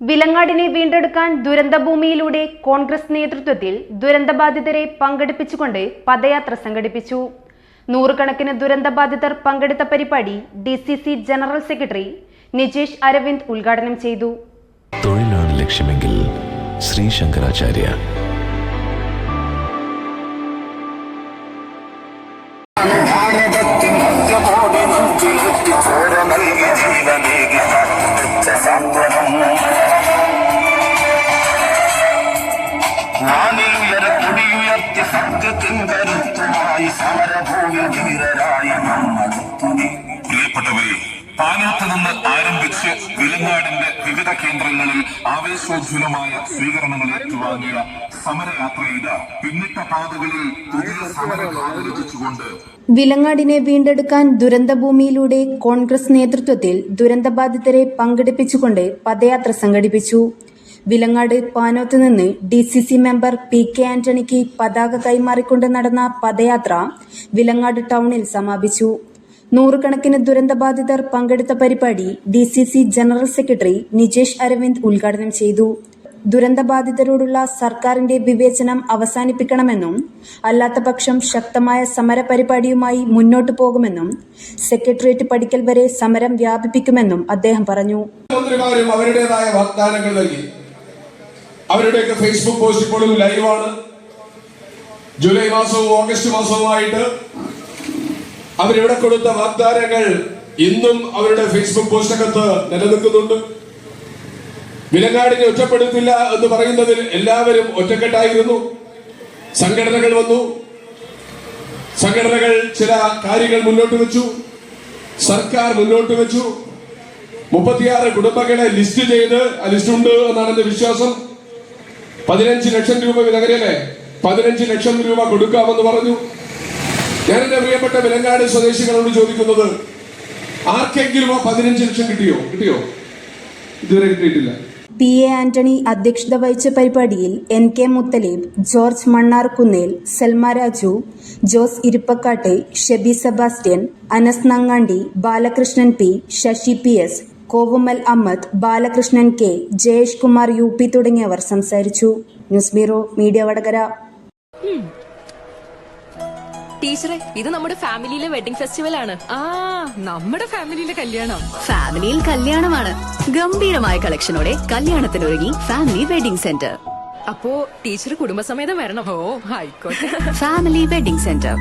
വിലങ്ങാടിനെ വീണ്ടെടുക്കാൻ ദുരന്തഭൂമിയിലൂടെ കോൺഗ്രസ് നേതൃത്വത്തിൽ ദുരന്തബാധിതരെ പങ്കെടുപ്പിച്ചുകൊണ്ട് പദയാത്ര സംഘടിപ്പിച്ചു. നൂറുകണക്കിന് ദുരന്തബാധിതർ പങ്കെടുത്ത പരിപാടി DCC general secretary Nijesh Aravind ഉദ്ഘാടനം ചെയ്തു. തൊഴിലാണ് ലക്ഷ്യമെങ്കിൽ ശ്രീ ശങ്കരാചാര്യ. പ്രിയപ്പെട്ടവരെ, പാനൂത്ത് നിന്ന് ആരംഭിച്ച് വിലങ്ങാടിന്റെ വിവിധ കേന്ദ്രങ്ങളിൽ ആവേശോജ്വലമായ സ്വീകരണങ്ങൾ ഏറ്റുവാങ്ങിയ സമരയാത്രയുടെ പിന്നിട്ട പാതകളിൽ പുതിയ സമരഗാഥ രചിച്ചുകൊണ്ട് വിലങ്ങാടിനെ വീണ്ടെടുക്കാൻ ദുരന്തഭൂമിയിലൂടെ കോൺഗ്രസ് നേതൃത്വത്തിൽ ദുരന്തബാധിതരെ പങ്കെടുപ്പിച്ചുകൊണ്ട് പദയാത്ര സംഘടിപ്പിച്ചു. വിലങ്ങാട് പാനോത്ത് നിന്ന് DCC മെമ്പർ PK ആന്റണിക്ക് പതാക കൈമാറിക്കൊണ്ട് നടന്ന പദയാത്ര വിലങ്ങാട് ടൗണിൽ സമാപിച്ചു. നൂറുകണക്കിന് ദുരന്തബാധിതർ പങ്കെടുത്ത പരിപാടി DCC general secretary Nijesh Aravind ഉദ്ഘാടനം ചെയ്തു. ദുരന്തബാധിതരോടുള്ള സർക്കാരിന്റെ വിവേചനം അവസാനിപ്പിക്കണമെന്നും അല്ലാത്തപക്ഷം ശക്തമായ സമരപരിപാടിയുമായി മുന്നോട്ടു പോകുമെന്നും സെക്രട്ടേറിയറ്റ് പടിക്കൽ വരെ സമരം വ്യാപിപ്പിക്കുമെന്നും അദ്ദേഹം പറഞ്ഞു. മന്ത്രിമാരും അവരുടേതായ വാഗ്ദാനങ്ങൾ നൽകി. അവരുടെയൊക്കെ ഫേസ്ബുക്ക് പോസ്റ്റ് ഇപ്പോഴും ലൈവാണ്. ജൂലൈ മാസവും ഓഗസ്റ്റ് മാസവുമായിട്ട് അവരിവിടെ കൊടുത്ത വാഗ്ദാനങ്ങൾ ഇന്നും അവരുടെ ഫേസ്ബുക്ക് പോസ്റ്റകത്ത് നിലനിൽക്കുന്നുണ്ട്. വിലങ്ങാടിനെ ഒറ്റപ്പെടുത്തില്ല എന്ന് പറയുന്നതിൽ എല്ലാവരും ഒറ്റക്കെട്ടായിരുന്നു. സംഘടനകൾ വന്നു, സംഘടനകൾ ചില കാര്യങ്ങൾ മുന്നോട്ട് വെച്ചു, സർക്കാർ മുന്നോട്ട് വെച്ചു. 36 കുടുംബങ്ങളെ ലിസ്റ്റ് ചെയ്ത് ആ ലിസ്റ്റ് ഉണ്ട് എന്നാണ് എന്റെ വിശ്വാസം. 15 ലക്ഷം രൂപ വിലങ്ങരല്ലേ 15 ലക്ഷം രൂപ കൊടുക്കാമെന്ന് പറഞ്ഞു. ഞാൻ എന്റെ പ്രിയപ്പെട്ട വിലങ്ങാട് സ്വദേശികളോട് ചോദിക്കുന്നത്, ആർക്കെങ്കിലും ആ 15 ലക്ഷം കിട്ടിയോ? ഇതുവരെ കിട്ടിയിട്ടില്ല. PA ആന്റണി അധ്യക്ഷത വഹിച്ച പരിപാടിയിൽ NK Muthaleeb, George Mannarkunnel, Salma Raju, Jose Iruppakkattu, Shebi Sebastian, Anas Nangandi, Balakrishnan P, Sasi PS, Kovumal Ahammed, Balakrishnan K, Jayesh Kumar UP തുടങ്ങിയവർ സംസാരിച്ചു. News bureau media Vadakara. ടീച്ചറെ, ഇത് നമ്മുടെ ഫാമിലിയിലെ വെഡിങ് ഫെസ്റ്റിവൽ ആണ്. നമ്മുടെ ഫാമിലിയിലെ കല്യാണം. ഫാമിലിയിൽ കല്യാണമാണ്. ഗംഭീരമായ കളക്ഷനോടെ കല്യാണത്തിനൊരുങ്ങി ഫാമിലി വെഡിംഗ് സെന്റർ. അപ്പോ ടീച്ചർ കുടുംബസമേതം വരണം. ഓ, ആയിക്കോട്ടെ. Family wedding centre.